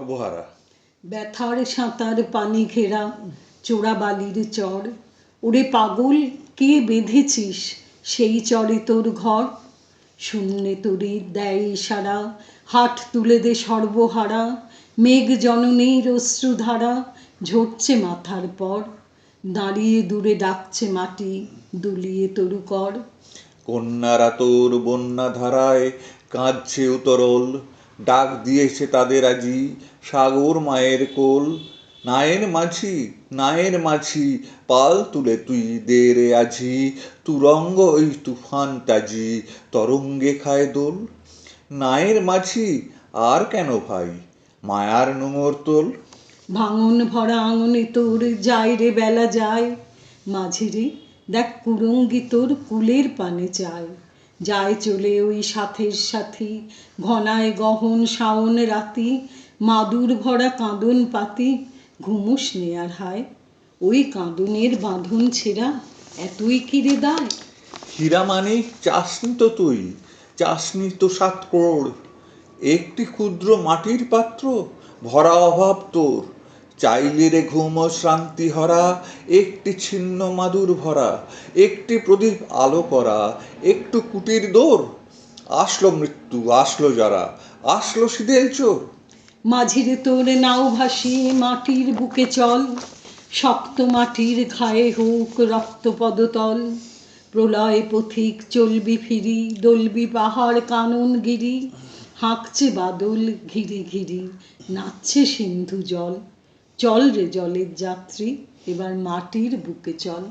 সর্বহারা। ব্যথার সাঁতার পানি ঘেরা চোরা বালির চর, ওরে পাগল কে বেঁধেছিস সেই চরে তোর ঘর? শূন্যে তোরে দেয় ইশারা, হাত তুলে দে সর্বহারা, মেঘ জননীর অশ্রুধারা ঝরছে মাথার পর, দাঁড়িয়ে দূরে ডাকছে মাটি দুলিয়ে তরু কর। কন্যারা তোর বন্যা ধারায় কাঁদছে উতরল, ডাক দিয়েছে তাদের আজি সাগর মায়ের কোল। নায়ের মাঝি, নায়ের মাঝি, পাল তুলে তুই দে রে আজি, তুরঙ্গ ওই তুফান তাজি তরঙ্গে খায় দোল। নায়ের মাঝি, আর কেন ভাই মায়ার নোঙর তোল। ভাঙন ভরা আঙনে তোর যায় রে বেলা যায়, মাঝিরে দেখ কুরঙ্গি তোর কুলের পানে চায়। যায় চলে ওই সাথের সাথী, ঘনায় গহন শাওন রাতি, মাদুর ভরা কাঁদন পাতি, ঘুমুস নে আর হায়। ওই কাঁদনের বাঁধন ছেঁড়া এতই কিরে দায়। হীরা মানিক চাসনি তো তুই, চাসনি তো 7 করোড়, একটি ক্ষুদ্র মাটির পাত্র ভরা অভাব তোর। চাইলে রে ঘুম ও শ্রান্তি হরা একটি ছিন্ন মাদুর ভরা, একটি প্রদীপ আলো করা, একটু কুটির দোর। আসলো মৃত্যু, আসলো যারা, আসলো শীতের চোর। মাঝিরে তোর নাও ভাসিয়ে মাটির বুকে চল, শক্ত মাটির ঘায়ে হোক রক্ত পদতল। প্রলয় পথিক চলবি ফিরি, দলবি পাহাড় কানন গিরি, হাঁকছে বাদল ঘিরি ঘিরি, নাচছে সিন্ধু জল। চল রে জলের যাত্রী, এবার মাটির বুকে চল।